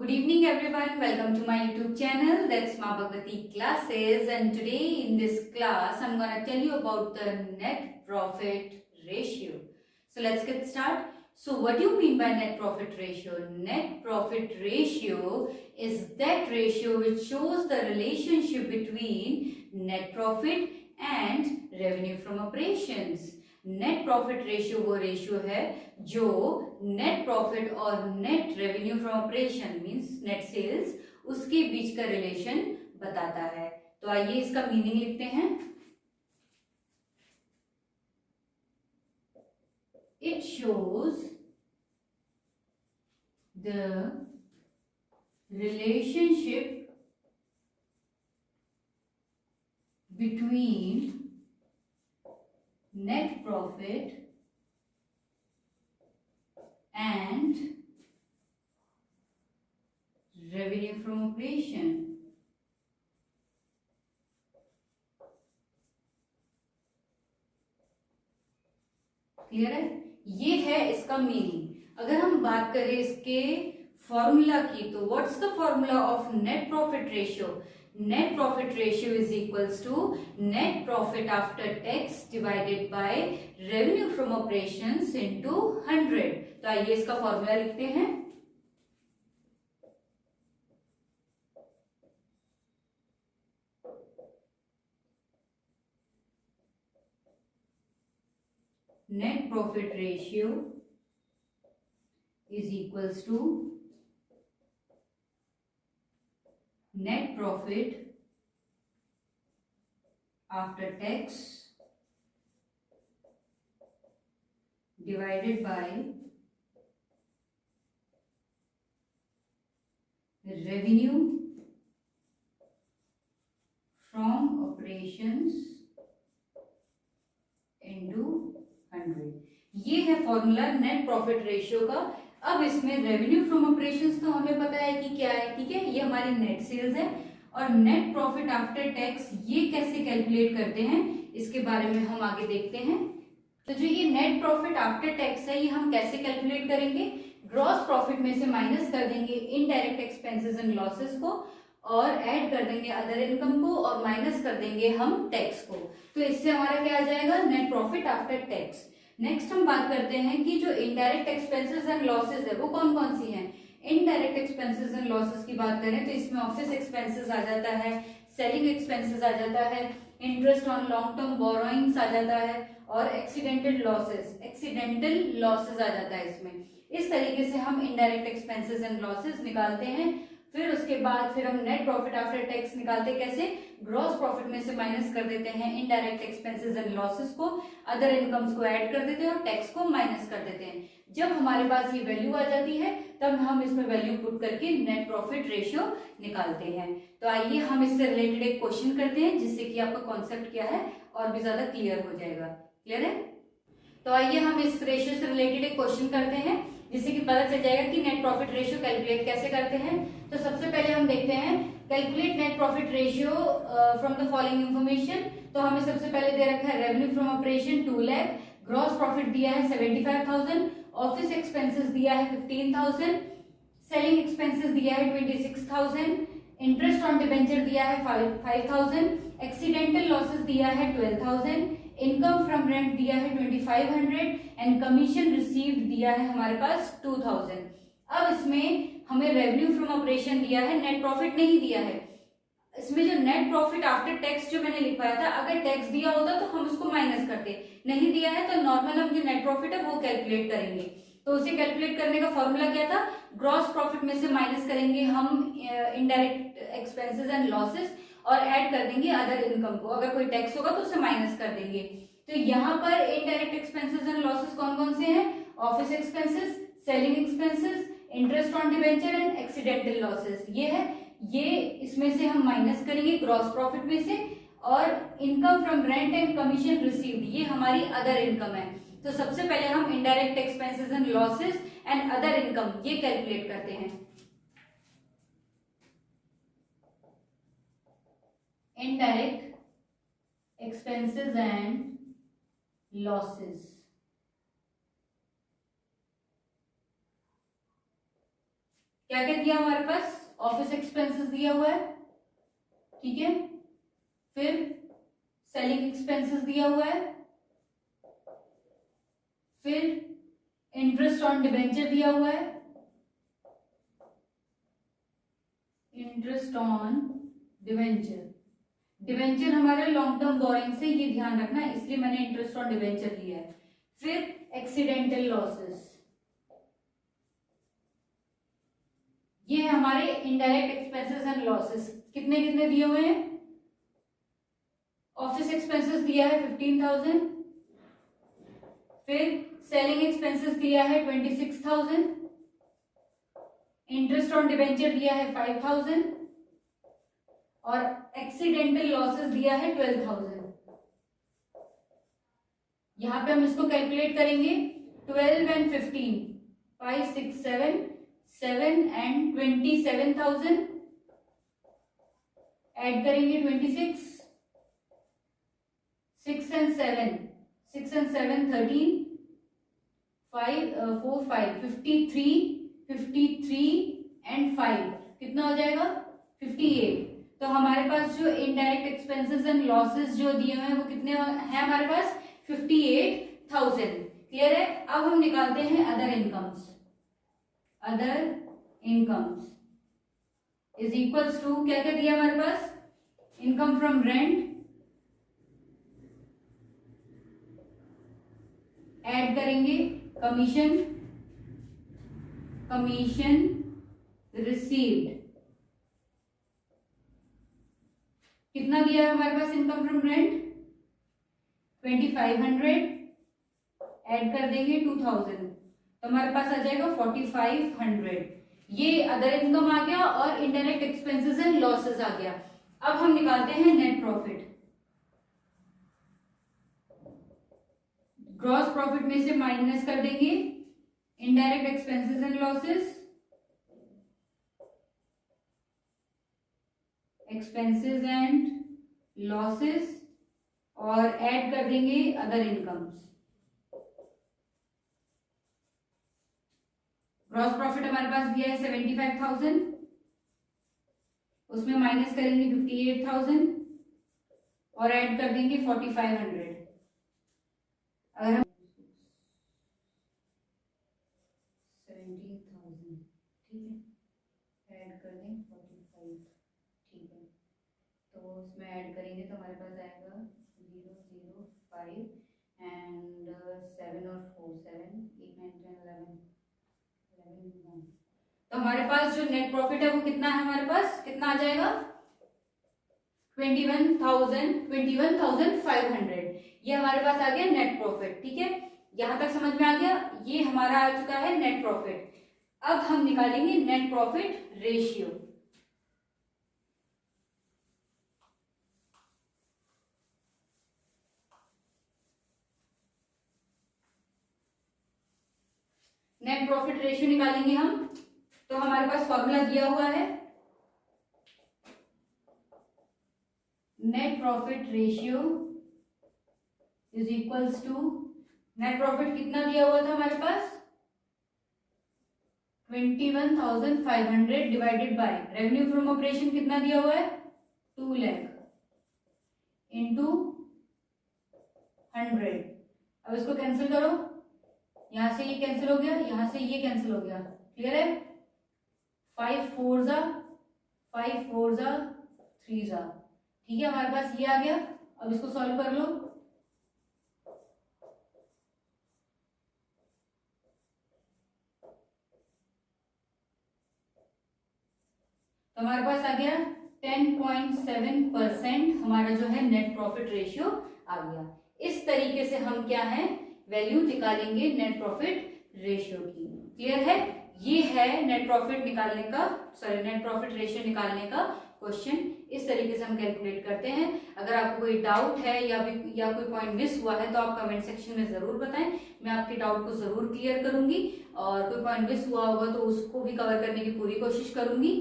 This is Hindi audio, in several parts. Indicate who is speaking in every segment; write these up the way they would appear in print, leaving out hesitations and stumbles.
Speaker 1: Good evening everyone, welcome to my YouTube channel, that's Ma Bhagwati Classes, and today in this class I'm gonna tell you about the net profit ratio. So let's get started. So what do you mean by net profit ratio? Net profit ratio is that ratio which shows the relationship between net profit and revenue from operations. Net profit ratio वो रेशियो है जो नेट प्रॉफिट और net revenue from operation means net sales उसके बीच का रिलेशन बताता है। तो आइए इसका मीनिंग लिखते हैं। It shows the relationship between net profit and revenue from operation. Clear है? ये है इसका मीनिंग। अगर हम बात करें इसके फॉर्मूला की तो what's the formula of net profit ratio? Net profit ratio is equals to net profit after tax divided by revenue from operations into 100. तो आइए इसका फॉर्मूला लिखते हैं। Net profit ratio is equals to net profit after tax divided by revenue from operations into 100। ये है फॉर्मूला नेट प्रॉफिट रेशियो का। अब इसमें रेवेन्यू फ्रॉम ऑपरेशंस तो हमें पता है कि क्या है, ठीक है, ये हमारी नेट सेल्स है। और नेट प्रॉफिट आफ्टर टैक्स ये कैसे कैलकुलेट करते हैं इसके बारे में हम आगे देखते हैं। तो जो ये नेट प्रॉफिट आफ्टर टैक्स है ये हम कैसे कैलकुलेट करेंगे? ग्रॉस प्रॉफिट में से माइनस कर देंगे इनडायरेक्ट एक्सपेंसेस एंड लॉसेस को और ऐड कर देंगे अदर इनकम को और माइनस कर देंगे हम टैक्स को। तो इससे हमारा क्या आ जाएगा? Net profit after tax. Next हम बात करते हैं कि जो इनडायरेक्ट एक्सपेंसेस एंड लॉसेस है वो कौन कौन सी हैं। इनडायरेक्ट एक्सपेंसेस एंड लॉसेस की बात करें तो इसमें ऑफिस एक्सपेंसेस आ जाता है, सेलिंग एक्सपेंसेस आ जाता है, interest on long term borrowings आ जाता है और एक्सीडेंटल लॉसेस आ जाता है इसमें। इस तरीके से हम इनडायरेक्ट एक्सपेंसेस एंड लॉसेस निकालते हैं। फिर उसके बाद फिर हम नेट प्रॉफिट आफ्टर टैक्स निकालते हैं। कैसे? ग्रॉस प्रॉफिट में से माइनस कर देते हैं इनडायरेक्ट एक्सपेंसेस एंड लॉसेस को, अदर इनकम्स को ऐड कर देते हैं और टैक्स को माइनस कर देते हैं। जब हमारे पास ये वैल्यू आ जाती है तब हम इसमें वैल्यू पुट करके नेट प्रॉफिट रेशियो निकालते हैं। तो आइए हम इससे रिलेटेड एक क्वेश्चन करते हैं जिससे कि आपका कॉन्सेप्ट क्या है और भी ज्यादा क्लियर हो जाएगा। क्लियर है? तो आइए हम इस रेशियो से रिलेटेड एक क्वेश्चन करते हैं जिससे कि पता चल जाएगा कि नेट प्रॉफिट रेशियो कैलकुलेट कैसे करते हैं। तो सबसे पहले हम देखते हैं calculate net profit ratio from the following information. तो हमें सबसे पहले दे रखा है revenue from operation 2 lakh, gross profit दिया है 75,000, ऑफिस एक्सपेंसेस दिया है 15,000, सेलिंग एक्सपेंसेस दिया है 26,000, इंटरेस्ट ऑन डिबेंचर दिया है 5,000, एक्सीडेंटल लॉसेस दिया है 12,000, इनकम फ्रॉम रेंट दिया है 2500 एंड कमीशन रिसीव्ड दिया है हमारे पास 2000। अब इसमें हमें रेवेन्यू फ्रॉम ऑपरेशन दिया है, नेट प्रॉफिट नहीं दिया है। इसमें जो नेट प्रॉफिट आफ्टर टैक्स जो मैंने लिखवाया था, अगर टैक्स दिया होता तो हम उसको माइनस करते, नहीं दिया है तो नॉर्मल हम जो नेट प्रॉफिट है वो कैलकुलेट करेंगे। तो उसे कैलकुलेट करने का फॉर्मूला क्या था? ग्रॉस प्रॉफिट में से माइनस करेंगे हम इनडायरेक्ट एक्सपेंसेस एंड लॉसेस और ऐड कर देंगे अदर इनकम को। अगर कोई टैक्स होगा तो उसे माइनस कर देंगे। तो यहाँ पर इनडायरेक्ट एक्सपेंसेस एंड लॉसेस कौन कौन से हैं? Office expenses, selling expenses, interest on debenture and accidental losses. ये है, ये इसमें से हम माइनस करेंगे ग्रॉस प्रॉफिट में से। और income from rent and commission received ये हमारी अदर इनकम है। तो सबसे पहले हम indirect expenses and losses and other income ये कैलकुलेट करते हैं। Indirect expenses and losses. क्या क्या दिया हमारे पास, ऑफिस एक्सपेंसेस दिया हुआ है, ठीक है, फिर सेलिंग एक्सपेंसेस दिया हुआ है, फिर इंटरेस्ट ऑन डिबेंचर दिया हुआ है, इंटरेस्ट ऑन डिबेंचर, डिबेंचर हमारे लॉन्ग टर्म बोरिंग से, ये ध्यान रखना, इसलिए मैंने इंटरेस्ट ऑन डिबेंचर लिया है। फिर एक्सीडेंटल लॉसेस, ये है हमारे इनडायरेक्ट एक्सपेंसेस एंड लॉसेस, कितने कितने दिए हुए हैं, ऑफिस एक्सपेंसेस दिया है 15,000, फिर सेलिंग एक्सपेंसेस दिया है 26,000, इंटरेस्ट ऑन डिबेंचर दिया है 5,000 और एक्सीडेंटल लॉसेस दिया है 12,000। यहां पे हम इसको कैलकुलेट करेंगे, 12 एंड 15, 5 6 7 7 एंड 27,000, ऐड करेंगे 26, 6 एंड 7 13, 5 4 5 53 एंड 5 कितना हो जाएगा 58। तो हमारे पास जो इनडायरेक्ट एक्सपेंसेस एंड लॉसेस जो दिए हुए हैं वो कितने हैं हमारे पास 58,000। क्लियर है। अब हम निकालते हैं other incomes. Other incomes is equals to क्या क्या दिया हमारे पास, इनकम फ्रॉम रेंट, ऐड करेंगे कमीशन, कमीशन रिसीव्ड, कितना दिया है हमारे पास इनकम फ्रॉम रेंट 2500, ऐड कर देंगे 2000 तो हमारे पास आ जाएगा 4500। ये अदर इनकम आ गया और इनडायरेक्ट एक्सपेंसेस एंड लॉसेस आ गया। अब हम निकालते हैं नेट प्रॉफिट। ग्रॉस प्रॉफिट में से माइनस कर देंगे indirect expenses and losses, expenses and losses और ऐड कर देंगे अदर इनकम्स। ग्रॉस प्रॉफिट हमारे पास दिया है 75,000, उसमें माइनस करेंगे 58,000 और ऐड कर देंगे 4500। अगर हम 17,000 ठीक है, ऐड कर दें 45 ठीक है, तो उसमें ऐड करेंगे तो हमारे पास आएगा 005 एंड 7 और 4 7 8 9 10 11 तो हमारे पास जो नेट प्रॉफिट है वो कितना है, हमारे पास कितना आ जाएगा 21,500। ये हमारे पास आ गया नेट प्रॉफिट। ठीक है, यहां तक समझ में आ गया। ये हमारा आ चुका है नेट प्रॉफिट। अब हम निकालेंगे net profit ratio. Net profit ratio निकालेंगे हम, तो हमारे पास फॉर्मूला दिया हुआ है, net profit ratio is equals to, net profit कितना दिया हुआ था हमारे पास 21,500 divided by revenue from operation कितना दिया हुआ है 2 लाख इंटू 100। अब इसको कैंसिल करो, यहां से ये कैंसिल हो गया, यहां से ये कैंसिल हो गया। क्लियर है। 5 4 जा 3 जा, ठीक है, हमारे पास ये आ गया। अब इसको सॉल्व कर लो। तो हमारे पास आ गया 10.7% हमारा जो है नेट प्रॉफिट रेशियो आ गया। इस तरीके से हम क्या है वैल्यू निकालेंगे नेट प्रॉफिट रेशियो की। क्लियर है। ये है नेट प्रॉफिट निकालने का, सॉरी नेट प्रॉफिट रेशियो निकालने का क्वेश्चन। इस तरीके से हम कैलकुलेट करते हैं। अगर आपको कोई डाउट है या कोई पॉइंट मिस हुआ है तो आप कमेंट सेक्शन में जरूर बताएं, मैं आपके डाउट को जरूर क्लियर करूंगी। और कोई पॉइंट मिस हुआ होगा तो उसको भी कवर करने की पूरी कोशिश करूंगी।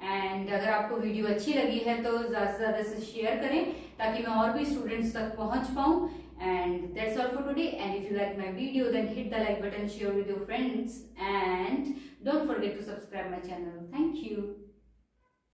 Speaker 1: एंड अगर आपको वीडियो अच्छी लगी है तो ज़्यादा से ज़्यादा से शेयर करें ताकि मैं और भी स्टूडेंट्स तक पहुंच पाऊं। And that's all for today. And if you like my video, then hit the like button, share with your friends, and don't forget to subscribe my channel. Thank you.